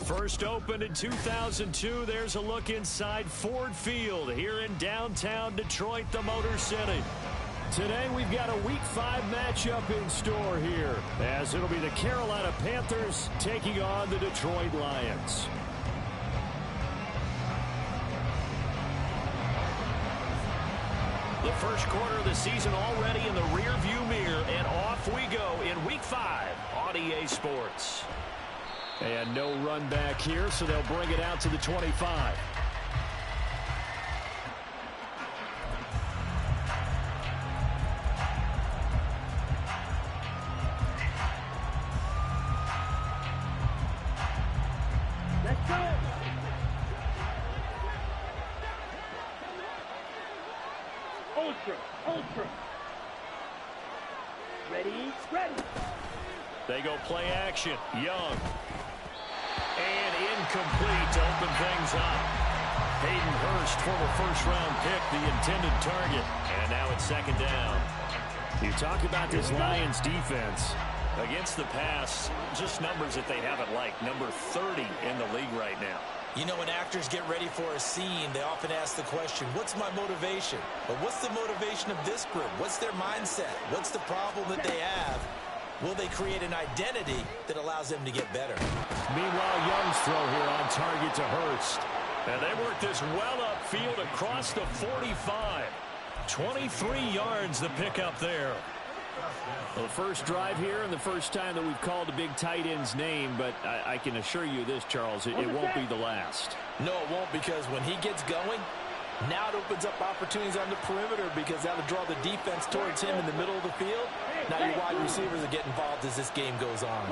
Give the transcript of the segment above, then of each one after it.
First opened in 2002, there's a look inside Ford Field here in downtown Detroit, the Motor City. Today we've got a Week 5 matchup in store here, as it'll be the Carolina Panthers taking on the Detroit Lions. The first quarter of the season already in the rearview mirror, and off we go in Week 5 on EA Sports. And no run back here, so they'll bring it out to the 25. Let's go! Ultra. Ready. They go play action. Young. And incomplete to open things up. Hayden Hurst, former first-round pick, the intended target. And now it's second down. You talk about this Lions defense. Against the pass, just numbers that they haven't liked. Number 30 in the league right now. You know, when actors get ready for a scene, they often ask the question, what's my motivation? But what's the motivation of this group? What's their mindset? What's the problem that they have? Will they create an identity that allows them to get better? Meanwhile, Young's throw here on target to Hurst. And they work this well upfield across the 45. 23 yards the pickup there. Well, the first drive here and the first time that we've called a big tight end's name, but I can assure you this, Charles, it won't be the last. No, it won't, because when he gets going, now it opens up opportunities on the perimeter because that'll draw the defense towards him in the middle of the field. Now your wide receivers will get involved as this game goes on.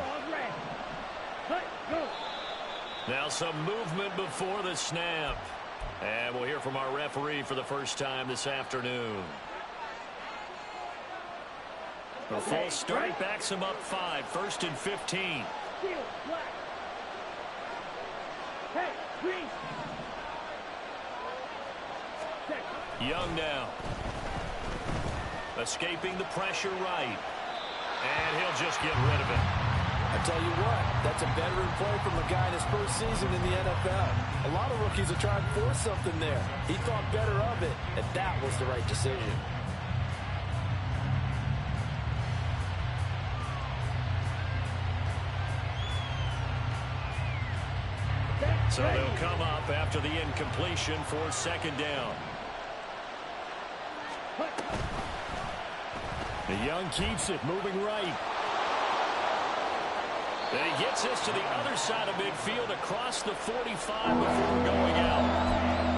Now some movement before the snap. And we'll hear from our referee for the first time this afternoon. A false start backs him up 5, 1st and 15. Young now. Escaping the pressure right. And he'll just get rid of it. I tell you what, that's a veteran play from a guy in his first season in the NFL. A lot of rookies are trying to force something there. He thought better of it, and that was the right decision. So they'll come up after the incompletion for second down. The Young keeps it, moving right. And he gets this to the other side of midfield across the 45 before going out.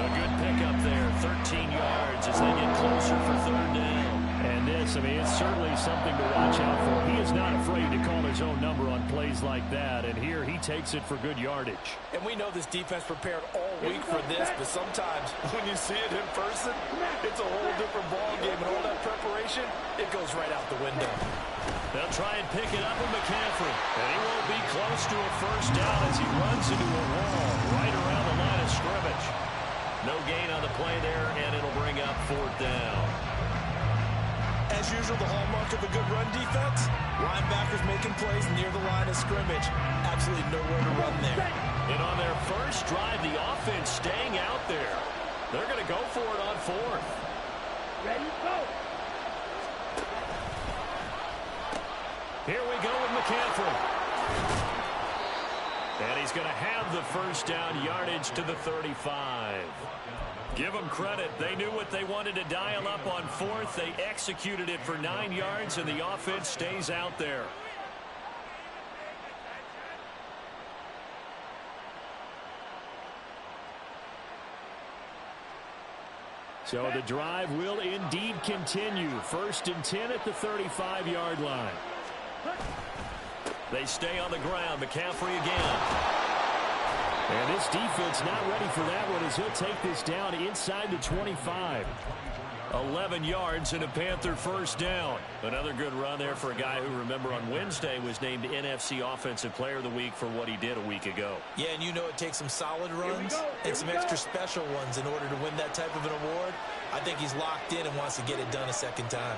A good pickup there, 13 yards as they get closer for third down. And this, I mean, it's certainly something to watch out for. He is not afraid to call his own number on plays like that. And here he takes it for good yardage. And we know this defense prepared all week for this, but sometimes when you see it in person, it's a whole different ballgame. And all that preparation, it goes right out the window. They'll try and pick it up with McCaffrey. And he won't be close to a first down as he runs into a wall right around the line of scrimmage. No gain on the play there, and it'll bring up fourth down. As usual, the hallmark of a good run defense, linebackers making plays near the line of scrimmage. Absolutely nowhere to run there. And on their first drive, the offense staying out there. They're going to go for it on fourth. Ready, go! Here we go with McCaffrey. And he's going to have the first down, yardage to the 35. Give them credit. They knew what they wanted to dial up on fourth. They executed it for 9 yards, and the offense stays out there. So the drive will indeed continue. 1st and 10 at the 35-yard line. They stay on the ground. McCaffrey again. And this defense not ready for that one as he'll take this down inside the 25. 11 yards and a Panther first down. Another good run there for a guy who, remember, on Wednesday was named NFC Offensive Player of the Week for what he did a week ago. Yeah, and you know it takes some solid runs and some extra special ones in order to win that type of an award. I think he's locked in and wants to get it done a second time.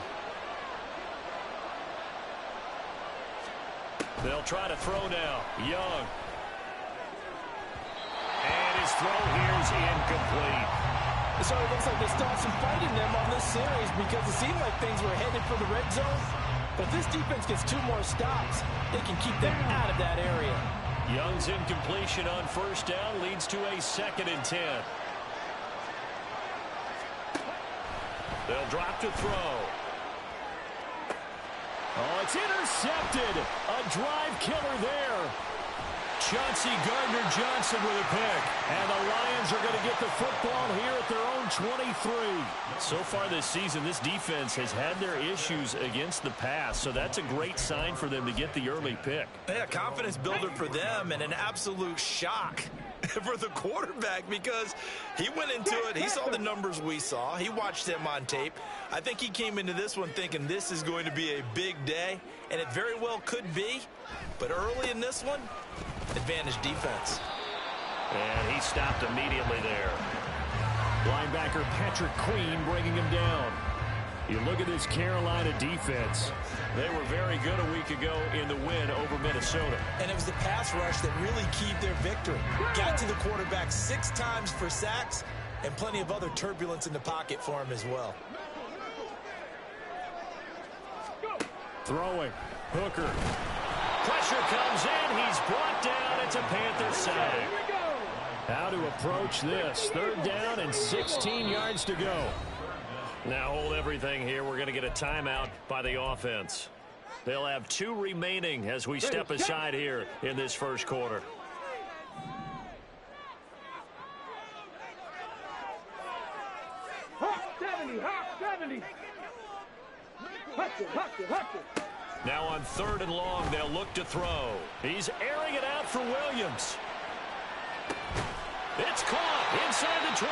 They'll try to throw now. Young. his throw here is incomplete. So it looks like they still have some fight in them on this series because it seemed like things were headed for the red zone. But if this defense gets 2 more stops, they can keep them out of that area. Young's incompletion on first down leads to a 2nd and 10. They'll drop to throw. Oh, it's intercepted. A drive killer there. Chauncey Gardner-Johnson with a pick. And the Lions are going to get the football here at their own 23. So far this season, this defense has had their issues against the pass, so that's a great sign for them to get the early pick. Yeah, confidence builder for them and an absolute shock for the quarterback because he went into it. He saw the numbers we saw. He watched them on tape. I think he came into this one thinking this is going to be a big day, and it very well could be. But early in this one, advantage defense. And he stopped immediately there. Linebacker Patrick Queen bringing him down. You look at this Carolina defense. They were very good a week ago in the win over Minnesota. And it was the pass rush that really keyed their victory. Got to the quarterback 6 times for sacks and plenty of other turbulence in the pocket for him as well. Throwing. Hooker. Pressure comes in. He's brought down. It's a Panther sack. How to approach this. 3rd down and 16 yards to go. Now hold everything here. We're going to get a timeout by the offense. They'll have 2 remaining as we step aside here in this first quarter. Hawk 70, Hawk 70. Hustle. Now on 3rd and long, they'll look to throw. He's airing it out for Williams. It's caught inside the 25.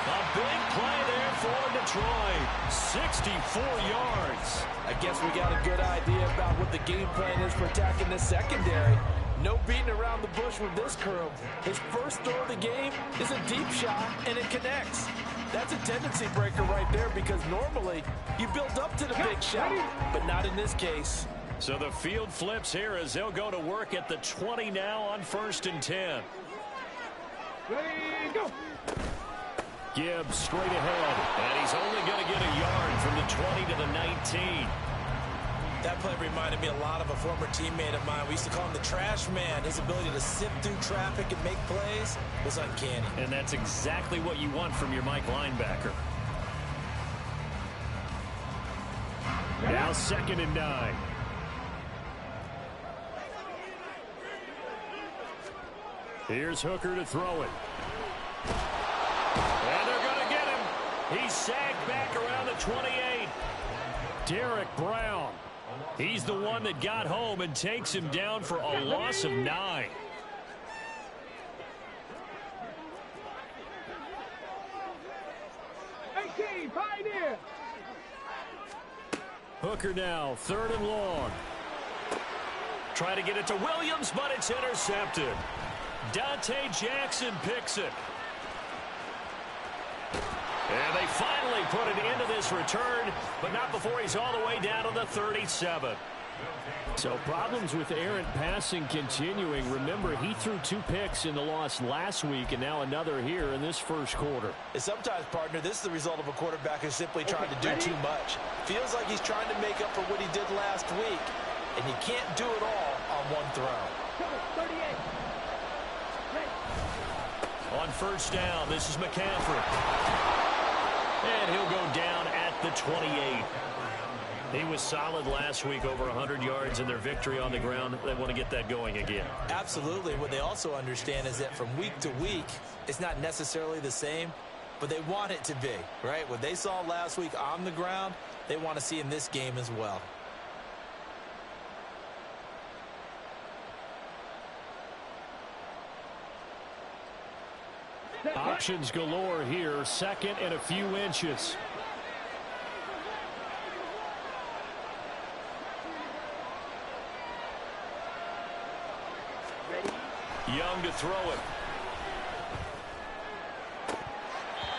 A big play there for Detroit. 64 yards. I guess we got a good idea about what the game plan is for attacking this secondary. No beating around the bush with this crew. His first throw of the game is a deep shot, and it connects. That's a tendency breaker right there because normally you build up to the big shot, but not in this case. So the field flips here as they'll go to work at the 20 now on 1st and 10. Ready, go. Gibbs straight ahead, and he's only going to get a yard from the 20 to the 19. That play reminded me a lot of a former teammate of mine. We used to call him the trash man. His ability to sift through traffic and make plays was uncanny. And that's exactly what you want from your Mike linebacker. Now 2nd and 9. Here's Hooker to throw it. And they're going to get him. He's sagged back around the 28. Derek Brown. He's the one that got home and takes him down for a loss of 9. Pioneer. Hooker now, 3rd and long. Try to get it to Williams, but it's intercepted. Dante Jackson picks it. And they finally put an end to this return, but not before he's all the way down to the 37. So problems with errant passing continuing. Remember, he threw 2 picks in the loss last week and now another here in this first quarter. And sometimes, partner, this is the result of a quarterback who's simply trying to do too much. Feels like he's trying to make up for what he did last week, and you can't do it all on one throw. 38. On 1st down, this is McCaffrey. And he'll go down at the 28. He was solid last week, over 100 yards in their victory on the ground. They want to get that going again. Absolutely. What they also understand is that from week to week, it's not necessarily the same, but they want it to be, right? What they saw last week on the ground, they want to see in this game as well. Options galore here. 2nd and a few inches. Young to throw it.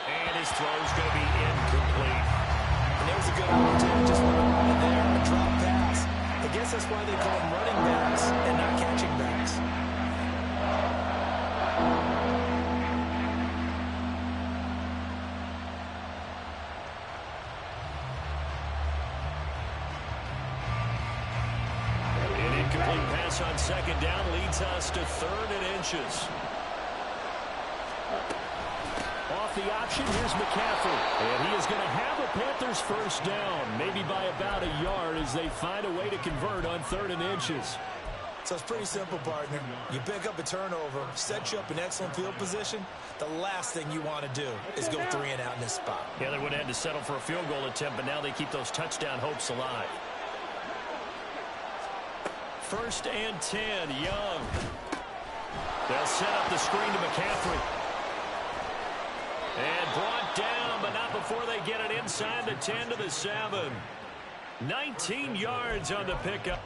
And his throw's going to be incomplete. And there's a good opportunity. Just went on there, a drop pass. I guess that's why they call them running backs and not catching backs. pass on second down leads us to 3rd and inches. Off the option, here's McCaffrey. And he is going to have the Panthers first down, maybe by about a yard as they find a way to convert on 3rd and inches. So it's pretty simple, partner. You pick up a turnover, set you up in excellent field position. The last thing you want to do is go 3 and out in this spot. Yeah, they would have had to settle for a field goal attempt, but now they keep those touchdown hopes alive. 1st and 10, Young. They'll set up the screen to McCaffrey. And brought down, but not before they get it inside the 10 to the 7. 19 yards on the pickup.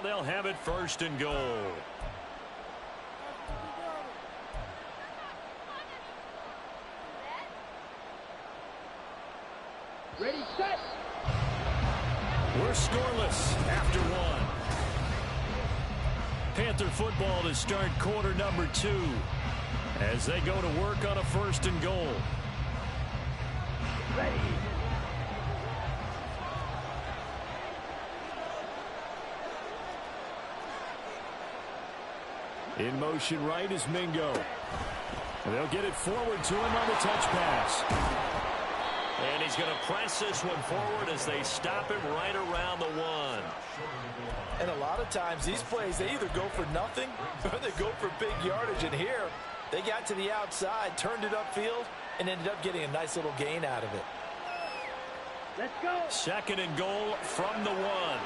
They'll have it 1st and goal. Ready, set. We're scoreless after 1. Panther football to start quarter number 2 as they go to work on a 1st and goal. Ready. In motion right is Mingo. They'll get it forward to him on the touch pass. And he's going to press this one forward as they stop him right around the 1. And a lot of times these plays, they either go for nothing or they go for big yardage. And here, they got to the outside, turned it upfield, and ended up getting a nice little gain out of it. Let's go. 2nd and goal from the 1.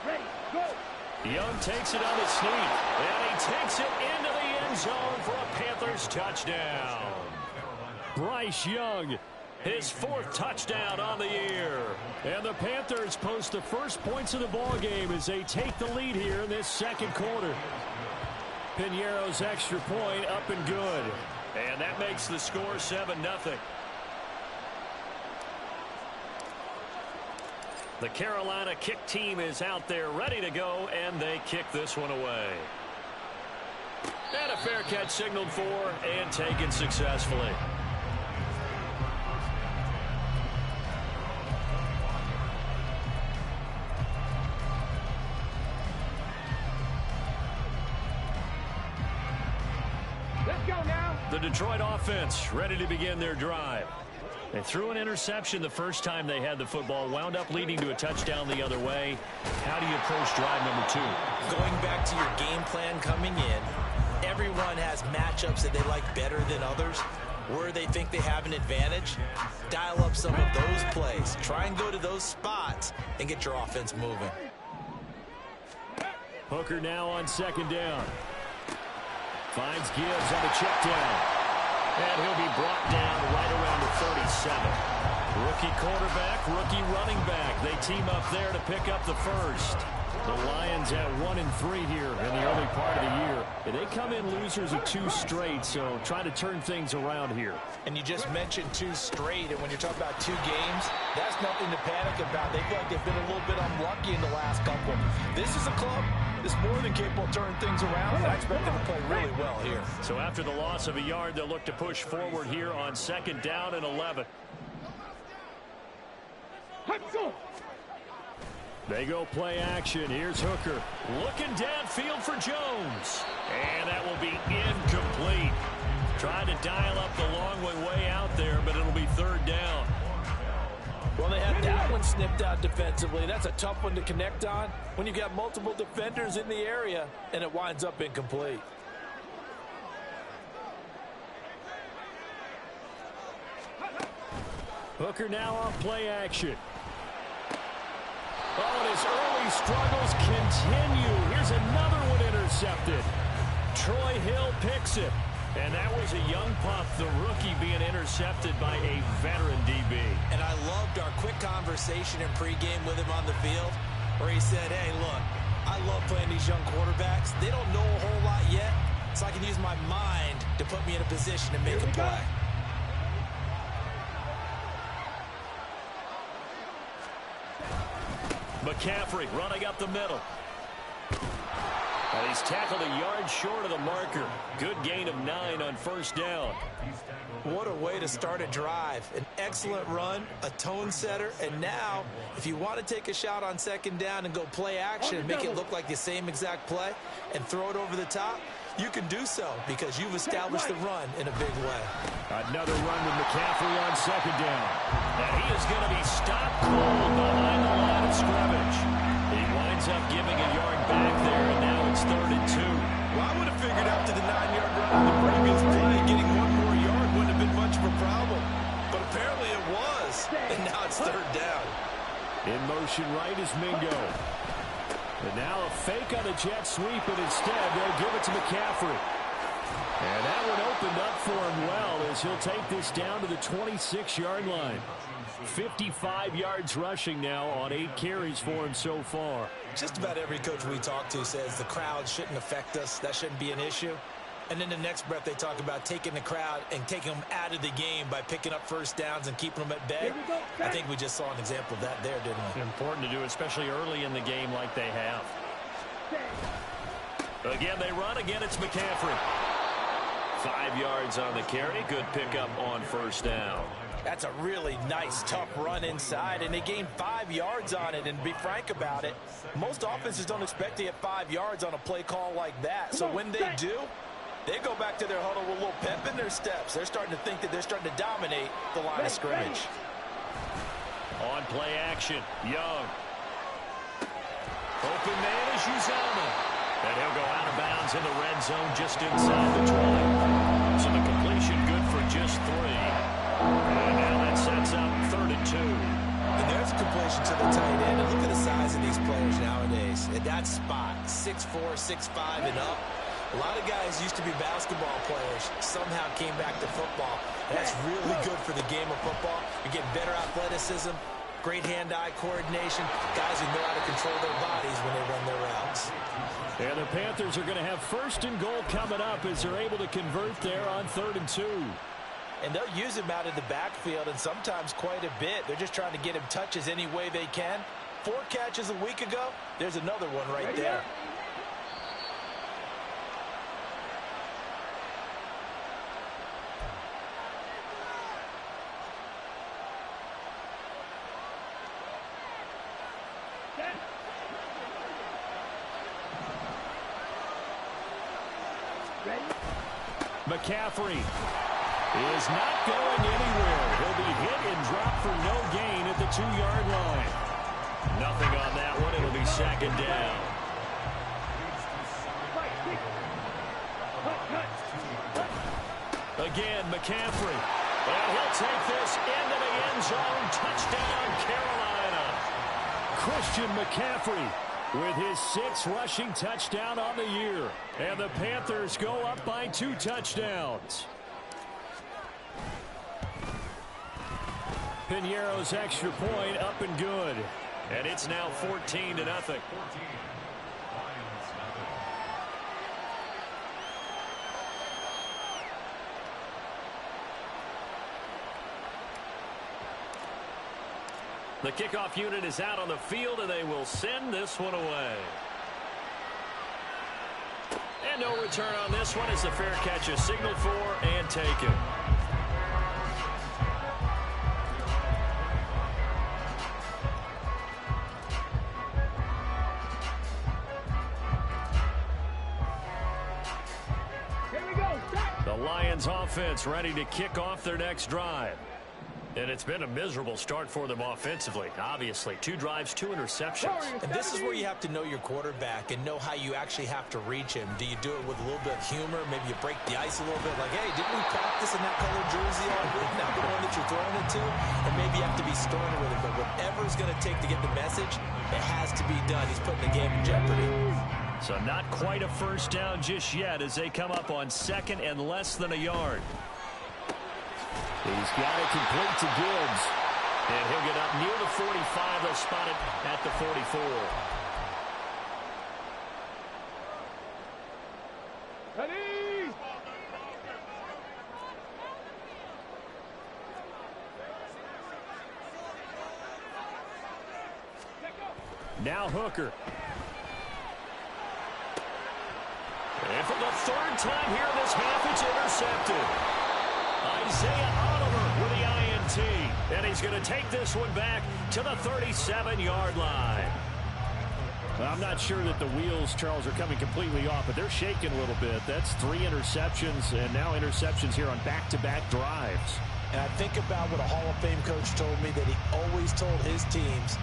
Ready, go. Young takes it on the sneak, and he takes it into the end zone for a Panthers touchdown. Bryce Young, his 4th touchdown on the year. And the Panthers post the first points of the ball game as they take the lead here in this 2nd quarter. Piñeiro's extra point up and good. And that makes the score 7-0. The Carolina kick team is out there ready to go, and they kick this one away. And a fair catch signaled for and taken successfully. Let's go now. The Detroit offense ready to begin their drive. They threw an interception the first time they had the football, wound up leading to a touchdown the other way. How do you approach drive number 2? Going back to your game plan coming in, everyone has matchups that they like better than others. Where they think they have an advantage, dial up some of those plays. Try and go to those spots and get your offense moving. Hooker now on 2nd down. Finds Gibbs on the check down. And he'll be brought down right around the 37. Rookie quarterback, rookie running back. They team up there to pick up the 1st. The Lions at 1-3 here in the early part of the year. And they come in losers of 2 straight, so trying to turn things around here. And you just mentioned 2 straight, and when you're talking about 2 games, that's nothing to panic about. They feel like they've been a little bit unlucky in the last couple. This is a club that's more than capable of turning things around, and I expect them to play really well here. So after the loss of a yard, they'll look to push forward here on 2nd down and 11. Let's go. They go play action. Here's Hooker. Looking downfield for Jones. And that will be incomplete. Trying to dial up the long way out there, but it'll be 3rd down. Well, they had that one snipped out defensively. That's a tough one to connect on when you've got multiple defenders in the area, and it winds up incomplete. Hooker now on play action. Oh, and his early struggles continue. Here's another one intercepted. Troy Hill picks it. And that was a young pup, the rookie, being intercepted by a veteran DB. And I loved our quick conversation in pregame with him on the field where he said, hey, look, I love playing these these young quarterbacks, they don't know a whole lot yet, so I can use my mind to put me in a position to make a play. McCaffrey running up the middle. And he's tackled a yard short of the marker. Good gain of 9 on first down. What a way to start a drive. An excellent run, a tone setter, and now, if you want to take a shot on second down and go play action and make it look like the same exact play and throw it over the top, you can do so because you've established the run in a big way. Another run with McCaffrey on second down. And he is going to be stopped cold behind the line of scrimmage. He winds up giving a yard back there, and now it's 3rd and 2. Well, I would have figured after the 9-yard run on the previous play, getting one more yard wouldn't have been much of a problem. But apparently it was, and now it's 3rd down. In motion right is Mingo. And now a fake on the jet sweep, and instead they'll give it to McCaffrey. And that one opened up for him well as he'll take this down to the 26-yard line. 55 yards rushing now on 8 carries for him so far. Just about every coach we talk to says the crowd shouldn't affect us. That shouldn't be an issue. And in the next breath, they talk about taking the crowd and taking them out of the game by picking up first downs and keeping them at bay. I think we just saw an example of that there, didn't we? Important to do, especially early in the game like they have. Again, they run. Again, it's McCaffrey. 5 yards on the carry. Good pickup on first down. That's a really nice, tough run inside, and they gained 5 yards on it. And to be frank about it, most offenses don't expect to get 5 yards on a play call like that. So when they do, they go back to their huddle with a little pep in their steps. They're starting to think that they're starting to dominate the line of scrimmage. On play action, Young. Open man is Uzomah. And he'll go out of bounds in the red zone just inside the 20. So the completion good for just 3. And now that sets up 3rd and 2. And there's a completion to the tight end. And look at the size of these players nowadays. At that spot, 6'4", 6'5", and up. A lot of guys used to be basketball players, somehow came back to football. And that's really good for the game of football. You're getting better athleticism, great hand-eye coordination, guys who know how to control their bodies when they run their routes. And the Panthers are going to have 1st and goal coming up as they're able to convert there on 3rd and 2. And they'll use him out of the backfield, and sometimes quite a bit. They're just trying to get him touches any way they can. 4 catches a week ago, there's another one right there. McCaffrey is not going anywhere. He'll be hit and dropped for no gain at the 2-yard line. Nothing on that one. It'll be 2nd down. Again, McCaffrey. And he'll take this into the end zone. Touchdown, Carolina. Christian McCaffrey with his 6th rushing touchdown on the year. And the Panthers go up by 2 touchdowns. Piñeiro's extra point up and good. And it's now 14-0. The kickoff unit is out on the field, and they will send this one away. And no return on this one as the fair catch is signaled for and taken. Here we go. Stop. The Lions offense ready to kick off their next drive. And it's been a miserable start for them offensively. Obviously, 2 drives, 2 interceptions. And this is where you have to know your quarterback and know how you actually have to reach him. Do you do it with a little bit of humor? Maybe you break the ice a little bit. Like, hey, didn't we practice in that colored jersey all week? Not the one that you're throwing it to. And maybe you have to be stern with it. But whatever it's going to take to get the message, it has to be done. He's putting the game in jeopardy. So not quite a first down just yet as they come up on 2nd and less than a yard. He's got it complete to Gibbs. And he'll get up near the 45. They'll spot it at the 44. Ready? Now Hooker. And for the third time here in this half, it's intercepted. Isaiah Oliver with the INT. And he's going to take this one back to the 37-yard line. I'm not sure that the wheels, Charles, are coming completely off, but they're shaking a little bit. That's 3 interceptions, and now interceptions here on back-to-back drives. And I think about what a Hall of Fame coach told me, that he always told his teams,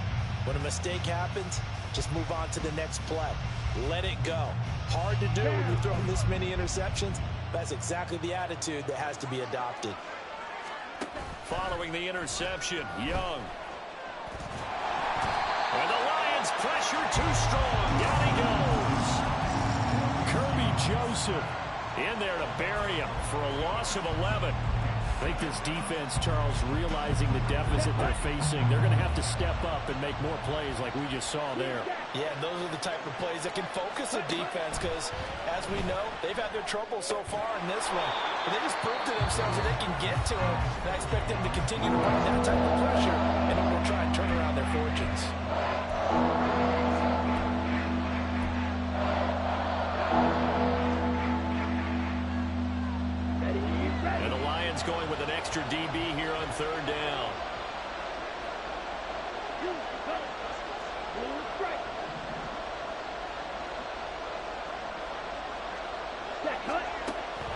when a mistake happens, just move on to the next play. Let it go. Hard to do when you're throwing this many interceptions. That's exactly the attitude that has to be adopted. Following the interception, Young. And the Lions pressure too strong. Down he goes. Kirby Joseph in there to bury him for a loss of 11. I think this defense, Charles, realizing the deficit they're facing, they're going to have to step up and make more plays like we just saw there. Yeah, those are the type of plays that can focus a defense because, as we know, they've had their trouble so far in this one. But they just proved to themselves that they can get to them, and I expect them to continue to bring that type of pressure in order to try and turn around their fortunes. And the Lions going with an extra DB here on third down.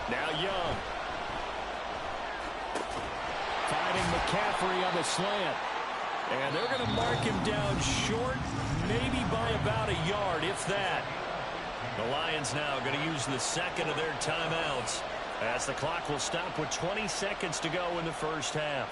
Now Young. Finding McCaffrey on the slant. And they're going to mark him down short, maybe by about a yard, if that. The Lions now going to use the second of their timeouts, as the clock will stop with 20 seconds to go in the first half.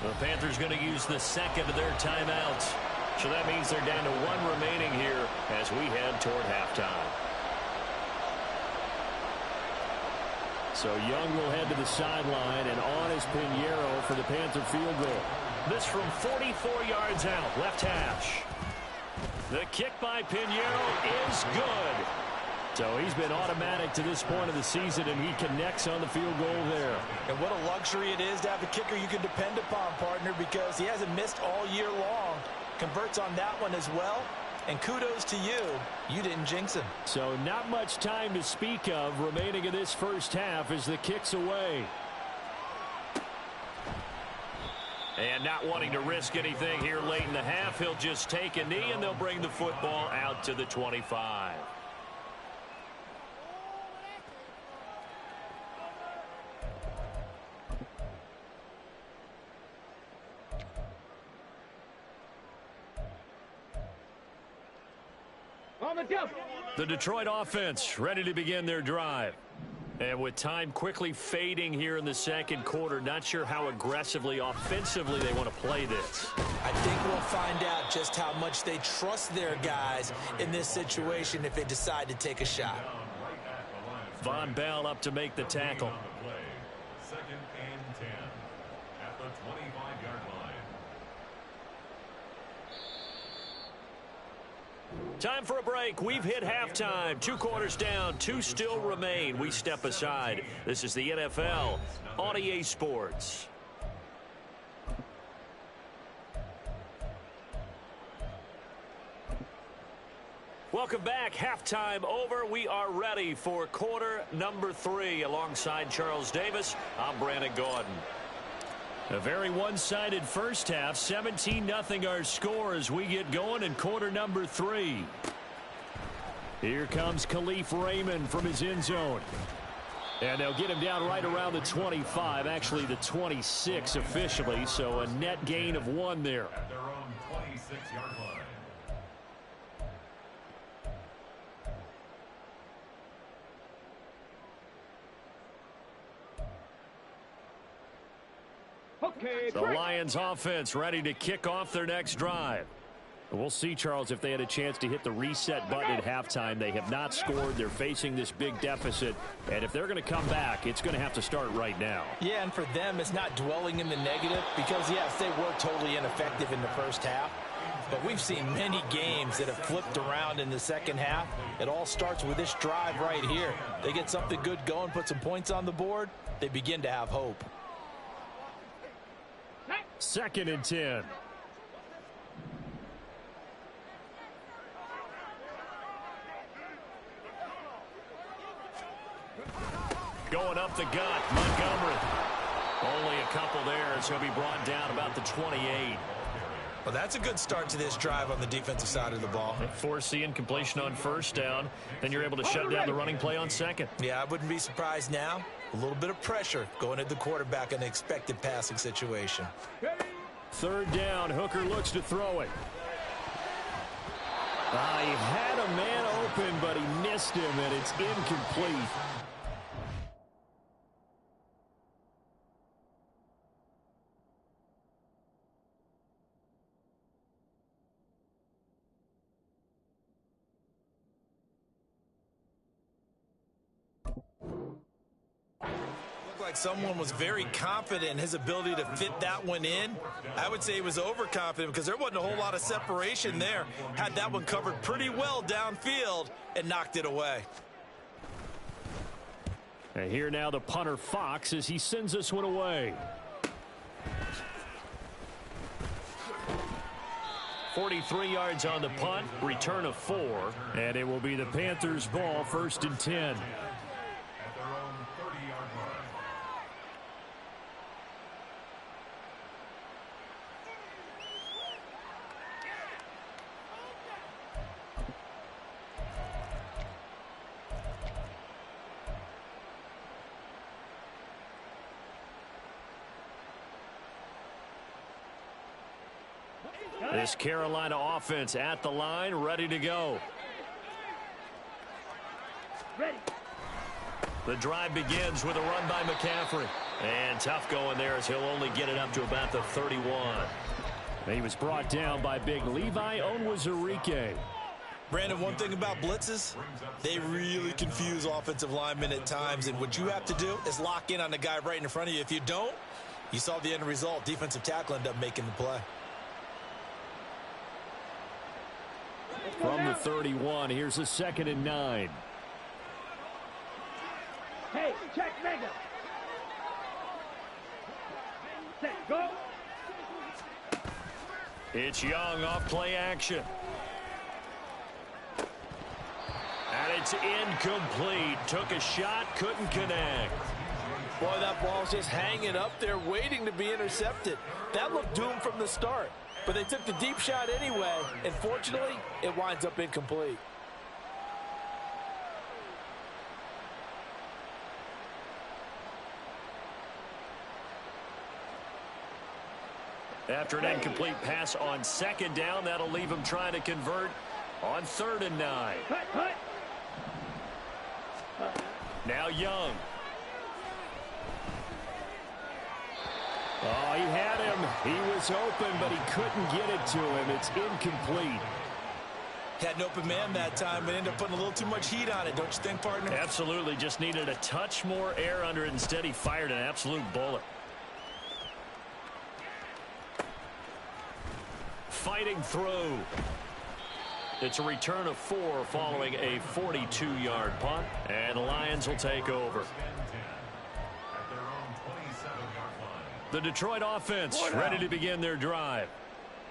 The Panthers going to use the second of their timeouts. So that means they're down to 1 remaining here as we head toward halftime. So Young will head to the sideline, and on is Pinheiro for the Panther field goal. This from 44 yards out, left hash. The kick by Pinheiro is good. So he's been automatic to this point of the season, and he connects on the field goal there. And what a luxury it is to have a kicker you can depend upon, partner, because he hasn't missed all year long. Converts on that one as well. And kudos to you. You didn't jinx him. So not much time to speak of remaining in this first half as the kick's away. And not wanting to risk anything here late in the half, he'll just take a knee, and they'll bring the football out to the 25. The Detroit offense ready to begin their drive. And with time quickly fading here in the second quarter, not sure how aggressively, offensively they want to play this. I think we'll find out just how much they trust their guys in this situation if they decide to take a shot. Von Bell up to make the tackle. Second and 10 at the 25-yard line. Time for a break. We've hit halftime. 2 quarters down. 2 still remain. We step aside. This is the NFL on EA Sports. Welcome back. Halftime over. We are ready for quarter number 3. Alongside Charles Davis, I'm Brandon Gaudin. A very one-sided first half. 17-0 our score as we get going in quarter number 3. Here comes Khalif Raymond from his end zone. And they'll get him down right around the 25, actually the 26 officially, so a net gain of 1 there. At their own 26-yard line. The Lions offense ready to kick off their next drive. We'll see, Charles, if they had a chance to hit the reset button at halftime. They have not scored. They're facing this big deficit. And if they're going to come back, it's going to have to start right now. Yeah, and for them, it's not dwelling in the negative because, yes, they were totally ineffective in the first half. But we've seen many games that have flipped around in the second half. It all starts with this drive right here. They get something good going, put some points on the board, they begin to have hope. 2nd and 10. Going up the gut, Montgomery. Only a couple there, so he'll be brought down about the 28. Well, that's a good start to this drive on the defensive side of the ball. Force the incompletion on 1st down. Then you're able to shut down the running play on 2nd. Yeah, I wouldn't be surprised now. A little bit of pressure going at the quarterback in an expected passing situation. 3rd down, Hooker looks to throw it. He had a man open, but he missed him, and it's incomplete. Like someone was very confident in his ability to fit that one in. I would say he was overconfident because there wasn't a whole lot of separation there. Had that one covered pretty well downfield and knocked it away. And here now the punter Fox as he sends this one away. 43 yards on the punt, return of 4, and it will be the Panthers' ball, 1st and 10. This Carolina offense at the line, ready to go. Ready. The drive begins with a run by McCaffrey. And tough going there as he'll only get it up to about the 31. He was brought down by big Levi Onwuzurike. Brandon, one thing about blitzes, they really confuse offensive linemen at times. And what you have to do is lock in on the guy right in front of you. If you don't, you saw the end result. Defensive tackle ended up making the play. From the 31, here's a 2nd and 9. Hey, check mega. Set, go. It's Young off play action. And it's incomplete. Took a shot, couldn't connect. Boy, that ball's just hanging up there waiting to be intercepted. That looked doomed from the start. But they took the deep shot anyway, and fortunately, it winds up incomplete. After an incomplete pass on 2nd down, that'll leave him trying to convert on 3rd and 9. Cut. Now Young. Oh, he had him. He was open, but he couldn't get it to him. It's incomplete. Had an open man that time, but ended up putting a little too much heat on it, don't you think, partner? Absolutely. Just needed a touch more air under it. Instead, he fired an absolute bullet. Fighting through. It's a return of 4 following a 42-yard punt, and the Lions will take over. The Detroit offense ready to begin their drive.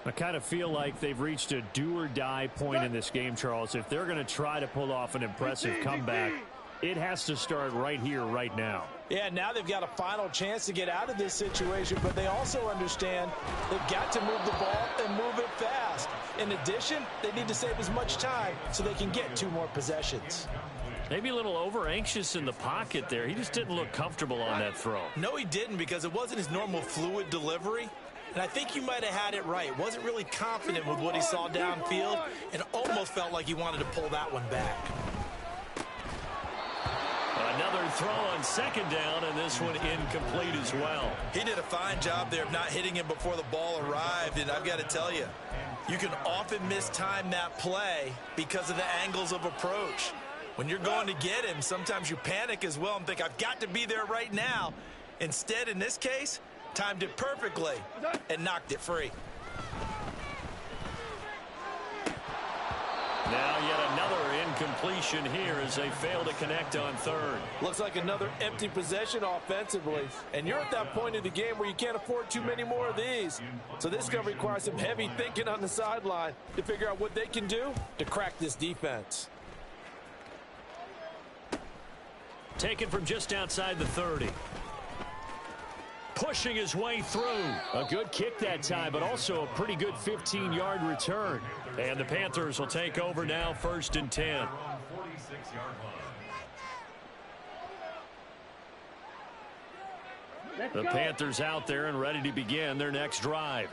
I kind of feel like they've reached a do-or-die point in this game, Charles. If they're going to try to pull off an impressive comeback, it has to start right here, right now. Yeah, now they've got a final chance to get out of this situation, but they also understand they've got to move the ball and move it fast. In addition, they need to save as much time so they can get 2 more possessions. Maybe a little over-anxious in the pocket there. He just didn't look comfortable on that throw. No, he didn't, because it wasn't his normal fluid delivery. And I think you might have had it right. Wasn't really confident with what he saw downfield and almost felt like he wanted to pull that one back. another throw on second down, and this one incomplete as well. He did a fine job there of not hitting him before the ball arrived, and I've got to tell you, you can often mistime that play because of the angles of approach. When you're going to get him, sometimes you panic as well and think, I've got to be there right now. Instead, in this case, timed it perfectly and knocked it free. Now yet another incompletion here as they fail to connect on third. Looks like another empty possession offensively. And you're at that point in the game where you can't afford too many more of these. So this is going to require some heavy thinking on the sideline to figure out what they can do to crack this defense. Taken from just outside the 30. Pushing his way through. A good kick that time, but also a pretty good 15-yard return. And the Panthers will take over now, 1st and 10. The Panthers out there and ready to begin their next drive.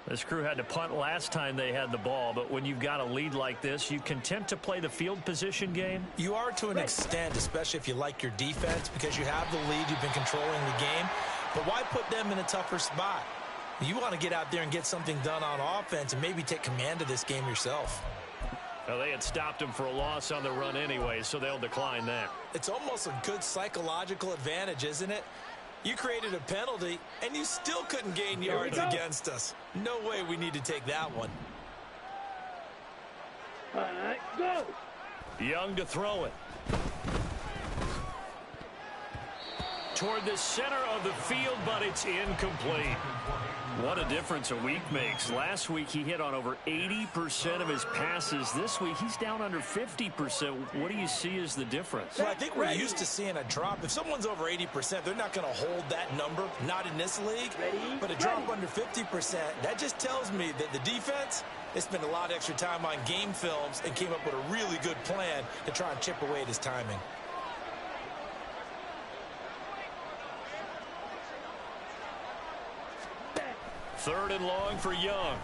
This crew had to punt last time they had the ball, but when you've got a lead like this, you content to play the field position game? You are to an extent, especially if you like your defense, because you have the lead, you've been controlling the game. But why put them in a tougher spot? You want to get out there and get something done on offense and maybe take command of this game yourself. Well, they had stopped him for a loss on the run anyway, so they'll decline that. It's almost a good psychological advantage, isn't it? You created a penalty, and you still couldn't gain yards against us. No way we need to take that one. Go! Young to throw it. Toward the center of the field, but it's incomplete. What a difference a week makes. Last week he hit on over 80% of his passes. This week he's down under 50%. What do you see as the difference? Well, I think we're used to seeing a drop. If someone's over 80%, they're not going to hold that number. Not in this league. But a drop under 50%, that just tells me that the defense, they spent a lot of extra time on game films and came up with a really good plan to try and chip away at his timing. Third and long for Young.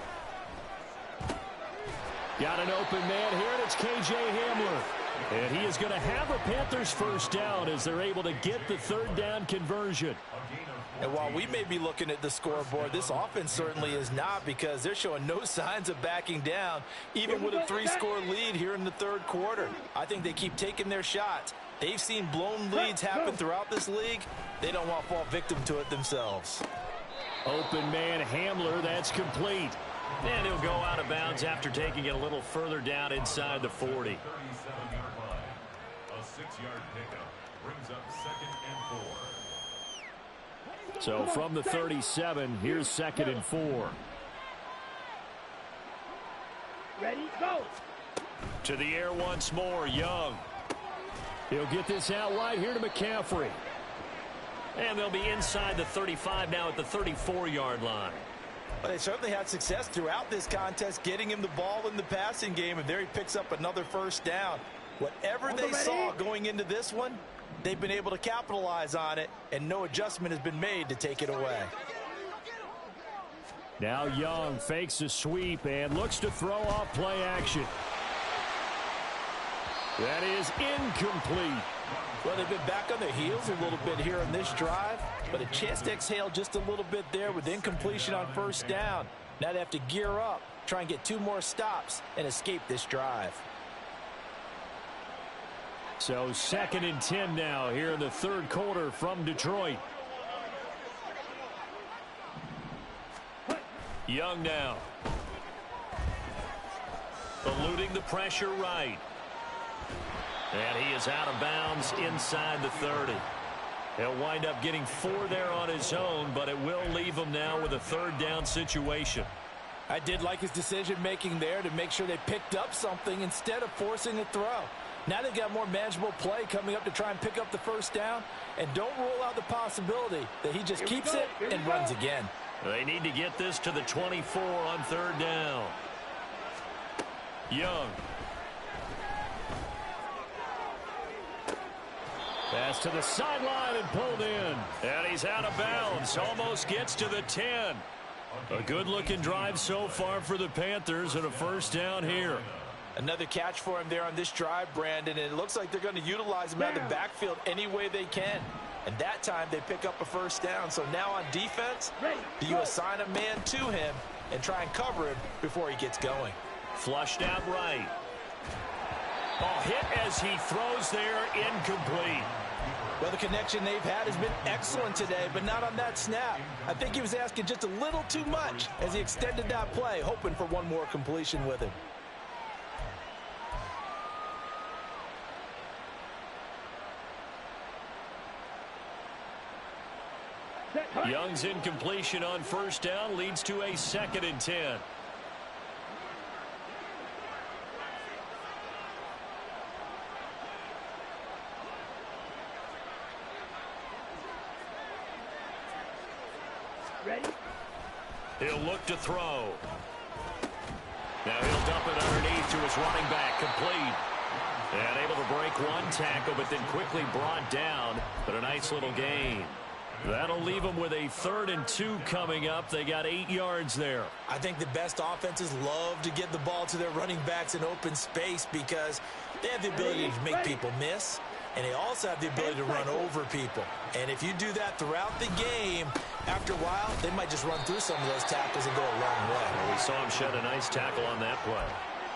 Got an open man here, and it's K.J. Hamler. And he is going to have a Panthers first down as they're able to get the third down conversion. And while we may be looking at the scoreboard, this offense certainly is not, because they're showing no signs of backing down, even with a 3-score lead here in the third quarter. I think they keep taking their shots. They've seen blown leads happen throughout this league. They don't want to fall victim to it themselves. Open man Hamler, that's complete. And he'll go out of bounds after taking it a little further down inside the 40. 37-yard line. A 6-yard pickup brings up 2nd and 4. So from the 37, here's 2nd and 4. Ready, go! To the air once more, Young. He'll get this out wide here to McCaffrey. And they'll be inside the 35 now at the 34-yard line. Well, they certainly had success throughout this contest getting him the ball in the passing game, and there he picks up another first down. Whatever they saw going into this one, they've been able to capitalize on it, and no adjustment has been made to take it away. Now Young fakes a sweep and looks to throw off play action. That is incomplete. Well, they've been back on their heels a little bit here on this drive, but a chance to exhale just a little bit there with incompletion on first down. Now they have to gear up, try and get 2 more stops, and escape this drive. So 2nd and 10 now here in the third quarter from Detroit. Young now. Eluding the pressure right. And he is out of bounds inside the 30. He'll wind up getting 4 there on his own, but it will leave him now with a third down situation. I did like his decision-making there to make sure they picked up something instead of forcing a throw. Now they've got more manageable play coming up to try and pick up the first down, and don't rule out the possibility that he just keeps it and runs again. They need to get this to the 24 on third down. Young. Pass to the sideline and pulled in. And he's out of bounds. Almost gets to the 10. A good-looking drive so far for the Panthers and a first down here. Another catch for him there on this drive, Brandon, and it looks like they're going to utilize him out of the backfield any way they can. And that time they pick up a first down. So now on defense, do you assign a man to him and try and cover him before he gets going? Flushed out right. Ball hit as he throws there, incomplete. Well, the connection they've had has been excellent today, but not on that snap. I think he was asking just a little too much as he extended that play, hoping for one more completion with him. Young's incompletion on first down leads to a 2nd and 10. Ready? He'll look to throw. Now he'll dump it underneath to his running back, complete. And able to break one tackle, but then quickly brought down. But a nice little gain. That'll leave them with a 3rd and 2 coming up. They got 8 yards there. I think the best offenses love to get the ball to their running backs in open space because they have the ability to make people miss, and they also have the ability to run over people. And if you do that throughout the game, after a while, they might just run through some of those tackles and go a long way. Well, we saw him shed a nice tackle on that play.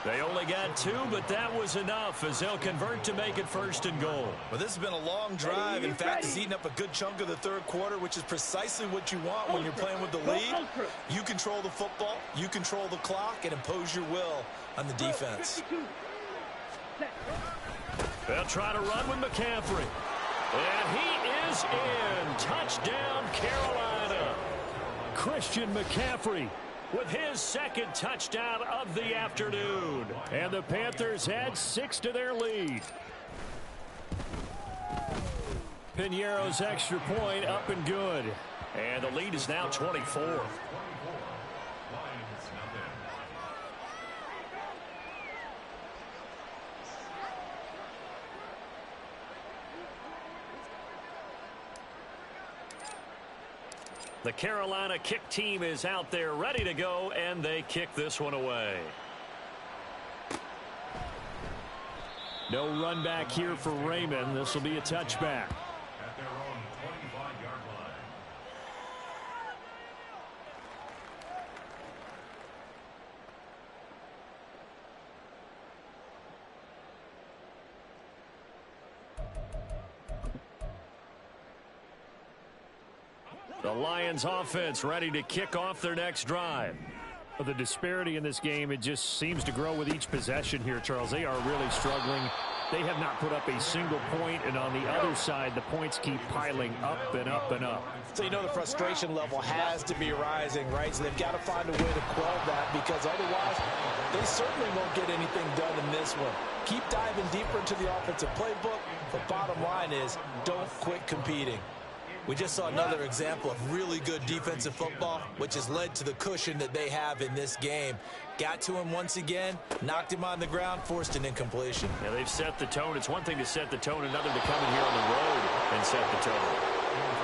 They only got 2, but that was enough as they'll convert to make it 1st and goal. Well, this has been a long drive. In fact, it's eaten up a good chunk of the third quarter, which is precisely what you want when you're playing with the lead. You control the football, you control the clock, and impose your will on the defense. They'll try to run with McCaffrey. And he is in. Touchdown, Carolina. Christian McCaffrey with his 2nd touchdown of the afternoon. And the Panthers add 6 to their lead. Piñeiro's extra point up and good. And the lead is now 24. The Carolina kick team is out there ready to go, and they kick this one away. No run back here for Raymond. This will be a touchback. At their own 25-yard line. The Lions offense ready to kick off their next drive. The disparity in this game, it just seems to grow with each possession here, Charles. They are really struggling. They have not put up a single point, and on the other side, the points keep piling up and up and up. So you know the frustration level has to be rising, right? So they've got to find a way to quell that because otherwise they certainly won't get anything done in this one. Keep diving deeper into the offensive playbook. The bottom line is don't quit competing. We just saw another example of really good defensive football, which has led to the cushion that they have in this game. Got to him once again, knocked him on the ground, forced an incompletion. Yeah, they've set the tone. It's one thing to set the tone, another to come in here on the road and set the tone.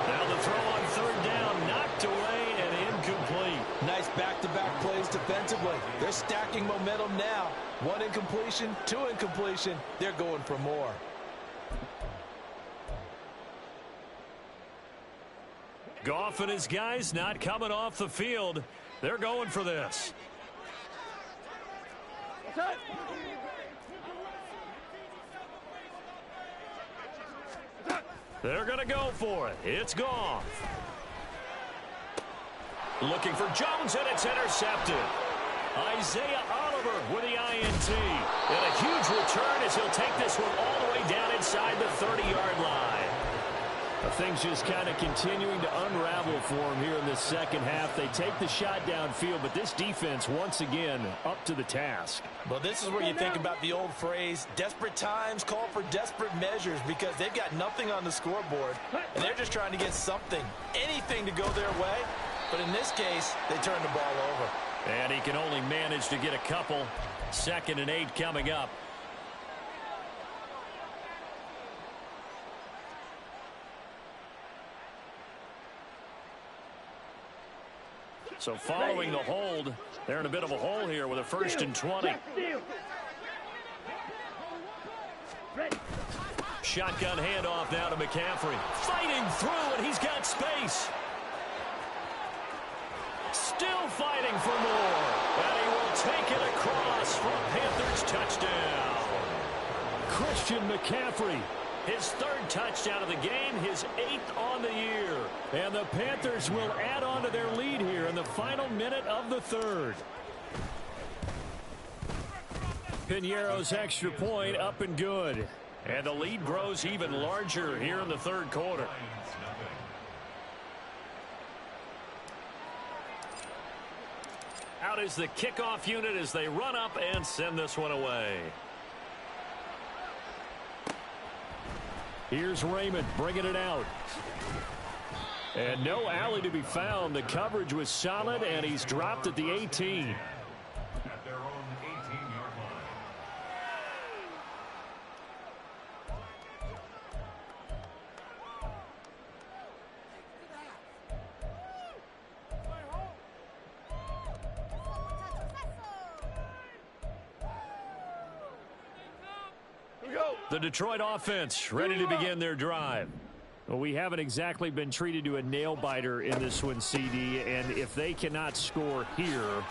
Now the throw on 3rd down, knocked away and incomplete. Nice back-to-back plays defensively. They're stacking momentum now. 1 incompletion, 2 incompletion. They're going for more. Goff and his guys not coming off the field. They're going for this. They're going to go for it. It's Goff. Looking for Jones, and it's intercepted. Isaiah Oliver with the INT. And a huge return as he'll take this one all the way down inside the 30-yard line. Things just kind of continuing to unravel for him here in the second half. They take the shot downfield, but this defense once again up to the task. Well, this is where you think about the old phrase, desperate times call for desperate measures, because they've got nothing on the scoreboard, and they're just trying to get something, anything to go their way. But in this case, they turn the ball over. And he can only manage to get a couple. 2nd and 8 coming up. So following the hold, they're in a bit of a hole here with a 1st and 20. shotgun handoff now to McCaffrey. Fighting through, and he's got space. Still fighting for more. And he will take it across for a Panthers touchdown. Christian McCaffrey, his third touchdown of the game, his 8th on the year. And the Panthers will add on to their lead here in the final minute of the third. Piñeiro's extra point up and good. And the lead grows even larger here in the third quarter. Out is the kickoff unit as they run up and send this one away. Here's Raymond bringing it out. And no alley to be found. The coverage was solid, and he's dropped at the 18. At their own 18-yard line. The Detroit offense ready to begin their drive. Well, we haven't exactly been treated to a nail-biter in this one, CD, and if they cannot score here,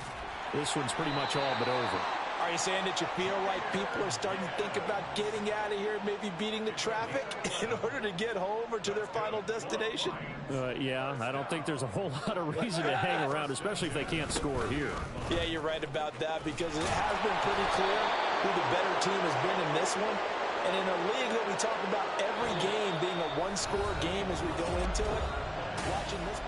this one's pretty much all but over. Are you saying that you feel like people are starting to think about getting out of here, maybe beating the traffic in order to get home or to their final destination? Yeah, I don't think there's a whole lot of reason to hang around, especially if they can't score here. Yeah, you're right about that, because it has been pretty clear who the better team has been in this one. And in a league that we talk about every game being a one-score game as we go into it, watching this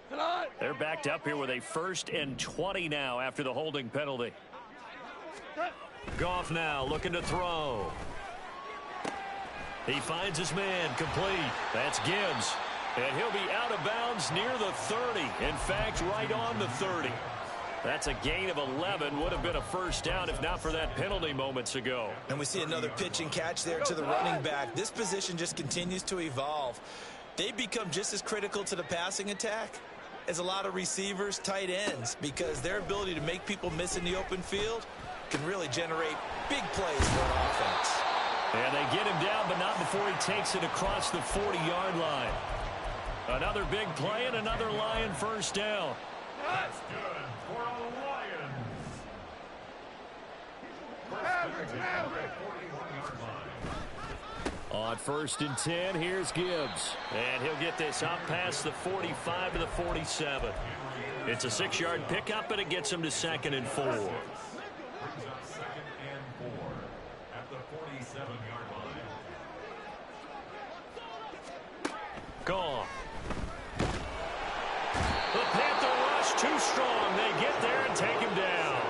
ball. They're backed up here with a 1st and 20 now after the holding penalty. Goff now looking to throw. He finds his man complete. That's Gibbs. And he'll be out of bounds near the 30. In fact, right on the 30. That's a gain of 11. Would have been a first down if not for that penalty moments ago. And we see another pitch and catch there to the running back. This position just continues to evolve. They become just as critical to the passing attack as a lot of receivers, tight ends, because their ability to make people miss in the open field can really generate big plays for an offense. And they get him down, but not before he takes it across the 40-yard line. Another big play and another Lion first down. That's good for the Lions. On 1st and 10, here's Gibbs. And he'll get this up past the 45 to the 47. It's a 6-yard pickup, and it gets him to 2nd and 4. Brings up 2nd and 4 at the 47-yard line. Gone. The Panther rush too strong. They get there and take him down.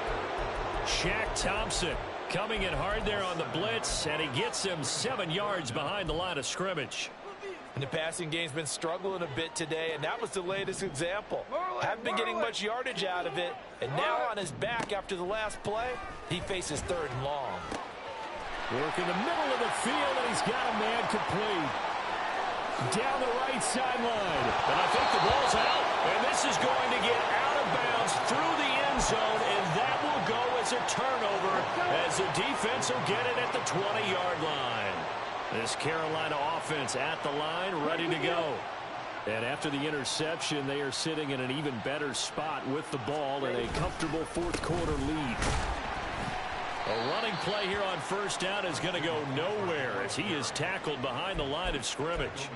Shaq Thompson coming in hard there on the blitz, and he gets him 7 yards behind the line of scrimmage. And the passing game's been struggling a bit today, and that was the latest example. Haven't been getting much yardage out of it, and now on his back after the last play, he faces 3rd and long. Work in the middle of the field, and he's got a man complete. Down the right sideline. And I think the ball's out. And this is going to get out of bounds through the end zone, and that will go as a turnover as the defense will get it at the 20-yard line. This Carolina offense at the line, ready to go. And after the interception, they are sitting in an even better spot with the ball in a comfortable 4th quarter lead. A running play here on 1st down is going to go nowhere as he is tackled behind the line of scrimmage.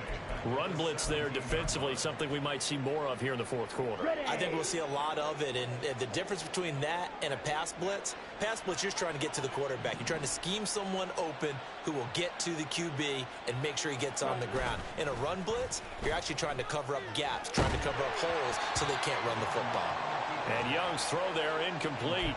Run blitz there defensively, something we might see more of here in the 4th quarter. I think we'll see a lot of it, and the difference between that and a pass blitz, you're just trying to get to the quarterback. You're trying to scheme someone open who will get to the QB and make sure he gets on the ground. In a run blitz, you're actually trying to cover up gaps, trying to cover up holes so they can't run the football. And Young's throw there incomplete.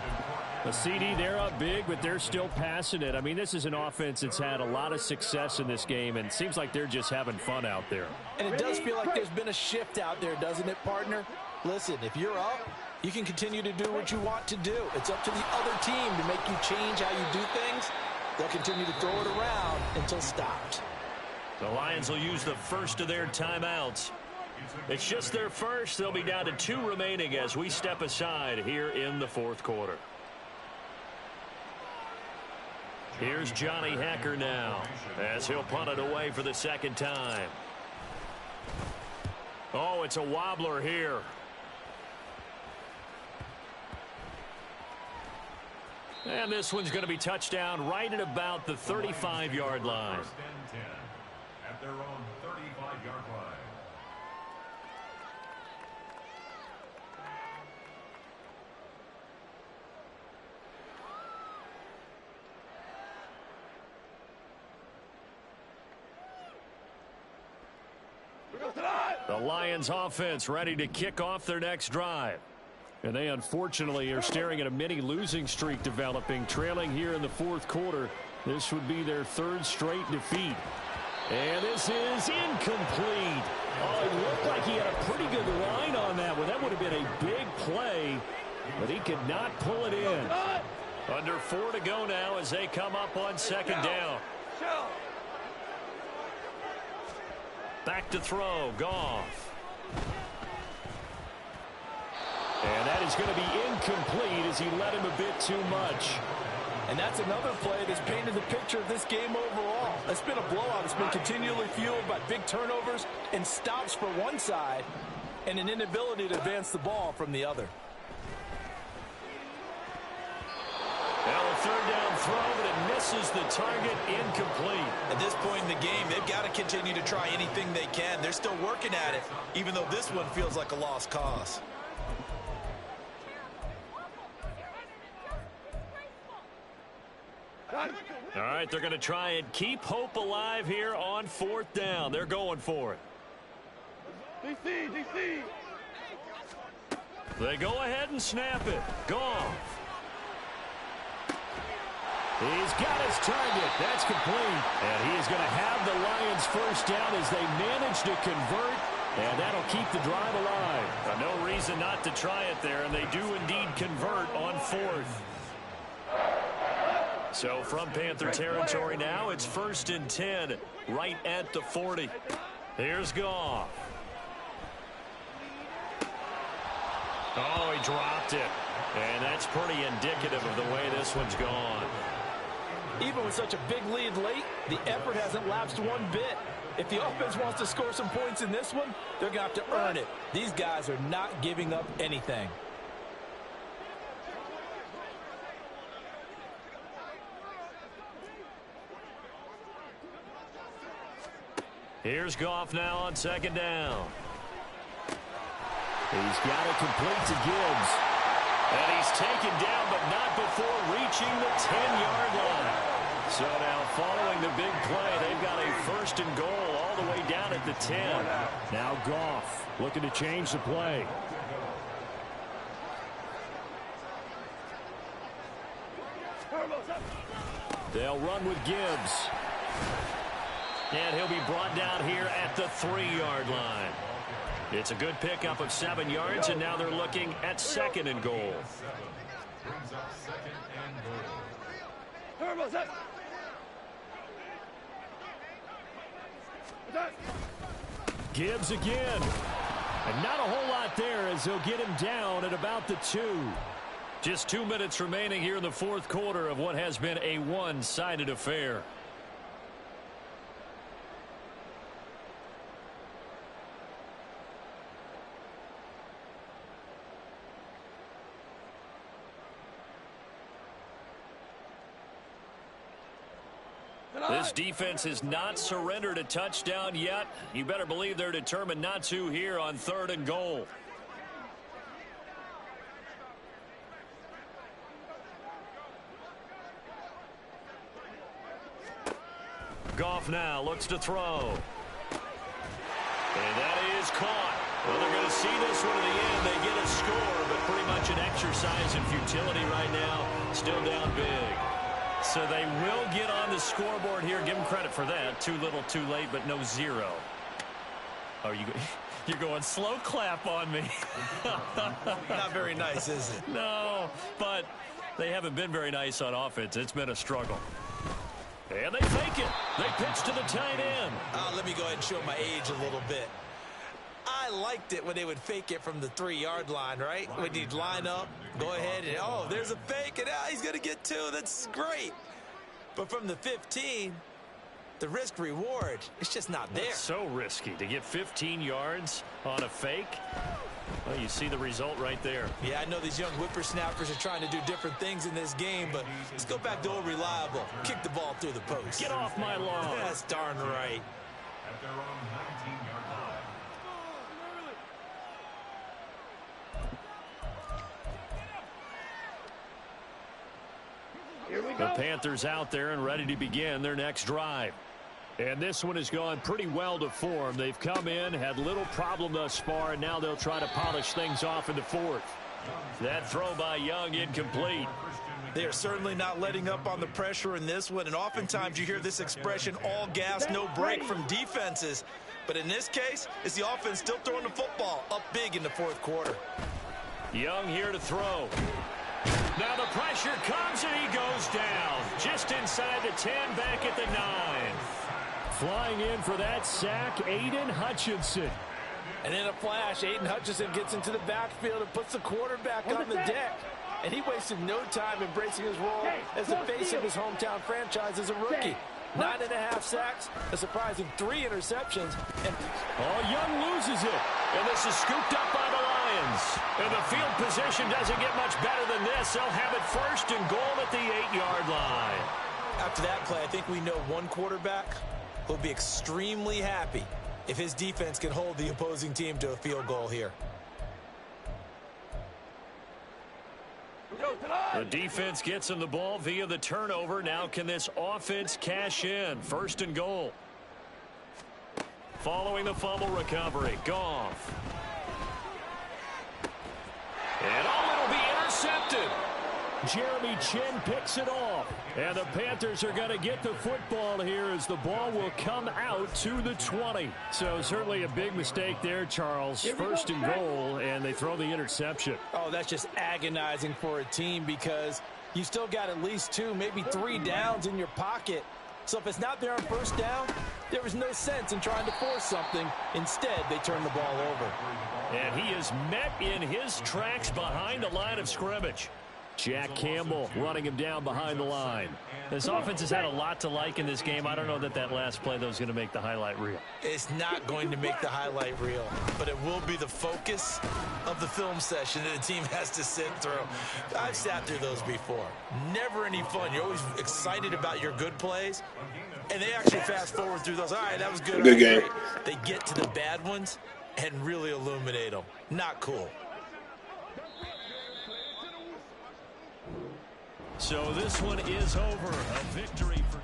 The CD, they're up big, but they're still passing it. I mean, this is an offense that's had a lot of success in this game, and it seems like they're just having fun out there. And it does feel like there's been a shift out there, doesn't it, partner? Listen, if you're up, you can continue to do what you want to do. It's up to the other team to make you change how you do things. They'll continue to throw it around until stopped. The Lions will use the first of their timeouts. It's just their first. They'll be down to 2 remaining as we step aside here in the fourth quarter. Here's Johnny Hacker now as he'll punt it away for the second time. Oh, it's a wobbler here. And this one's going to be touchdown right at about the 35-yard line. First and 10 at their own 35-yard line. The Lions offense ready to kick off their next drive. And they unfortunately are staring at a mini losing streak developing, trailing here in the fourth quarter. This would be their 3rd straight defeat. And this is incomplete. Oh, it looked like he had a pretty good line on that one. That would have been a big play, but he could not pull it in. Under 4 to go now as they come up on second down. Back to throw, Goff. And that is going to be incomplete as he led him a bit too much. And that's another play that's painted the picture of this game overall. It's been a blowout. It's been continually fueled by big turnovers and stops for one side and an inability to advance the ball from the other. Now a 3rd down throw, but it misses the target, incomplete. At this point in the game, they've got to continue to try anything they can. They're still working at it, even though this one feels like a lost cause. All right, they're going to try and keep hope alive here on 4th down. They're going for it. DC. They go ahead and snap it. Goff. He's got his target. That's complete. And he is going to have the Lions 1st down as they manage to convert. And that'll keep the drive alive. No reason not to try it there. And they do indeed convert on 4th. So from Panther territory now, it's 1st and 10 right at the 40. Here's Goff. Oh, he dropped it. And that's pretty indicative of the way this one's gone. Even with such a big lead late, the effort hasn't lapsed one bit. If the offense wants to score some points in this one, they're going to have to earn it. These guys are not giving up anything. Here's Goff now on 2nd down. He's got it complete to Gibbs. And he's taken down, but not before reaching the 10-yard line. So now following the big play, they've got a 1st and goal all the way down at the 10. Now Goff looking to change the play. They'll run with Gibbs. And he'll be brought down here at the 3-yard line. It's a good pickup of 7 yards, and now they're looking at 2nd and goal. Brings up 2nd and goal. Gibbs again. And not a whole lot there as he'll get him down at about the 2. Just 2 minutes remaining here in the fourth quarter of what has been a one-sided affair. This defense has not surrendered a touchdown yet. You better believe they're determined not to here on 3rd and goal. Goff now looks to throw. And that is caught. Well, they're going to see this one to the end. They get a score, but pretty much an exercise in futility right now. Still down big. So they will get on the scoreboard here. Give them credit for that. Too little, too late, but no 0. Oh, you're going slow clap on me. Not very nice, is it? No, but they haven't been very nice on offense. It's been a struggle. And they fake it. They pitch to the tight end. Let me go ahead and show my age a little bit. I I liked it when they would fake it from the 3-yard line, right? When you'd line up, go ahead, and, oh, there's a fake, and he's going to get 2. That's great. But from the 15, the risk-reward, it's just not there. It's so risky to get 15 yards on a fake. Well, you see the result right there. Yeah, I know these young whippersnappers are trying to do different things in this game, but let's go back to old reliable. Kick the ball through the post. Get off my lawn. That's darn right. At their own 19-yard line. Here we The go. Panthers out there and ready to begin their next drive. And this one has gone pretty well to form. They've come in, had little problem thus far, and now they'll try to polish things off in the fourth. That throw by Young incomplete. They are certainly not letting up on the pressure in this one, and oftentimes you hear this expression, all gas, no break from defenses. But in this case, it's the offense still throwing the football up big in the fourth quarter. Young here to throw. Now the pressure comes and he goes down. Just inside the 10, back at the 9. Flying in for that sack, Aiden Hutchinson. And in a flash, Aiden Hutchinson gets into the backfield and puts the quarterback on the deck. And he wasted no time embracing his role as the face of his hometown franchise as a rookie. 9.5 sacks, a surprising 3 interceptions. And Young loses it. And this is scooped up by the Lions. And the field position doesn't get much better than this. They'll have it 1st and goal at the 8-yard line. After that play, I think we know one quarterback will be extremely happy if his defense can hold the opposing team to a field goal here. The defense gets him the ball via the turnover. Now can this offense cash in? 1st and goal. Following the fumble recovery, Goff. And it'll be intercepted. Jeremy Chinn picks it off. And the Panthers are going to get the football here as the ball will come out to the 20. So certainly a big mistake there, Charles. 1st and goal, and they throw the interception. oh, that's just agonizing for a team because you still got at least 2, maybe 3 downs in your pocket. So if it's not there on 1st down, there was no sense in trying to force something. Instead, they turn the ball over. And he is met in his tracks behind the line of scrimmage. Jack Campbell running him down behind the line. This offense has had a lot to like in this game. I don't know that last play, though, is going to make the highlight reel. It's not going to make the highlight reel, but it will be the focus of the film session that the team has to sit through. I've sat through those before. Never any fun. You're always excited about your good plays, and they actually fast forward through those. All right, that was good. Good game. Great. They get to the bad ones and really illuminate them. Not cool. So this one is over. A victory for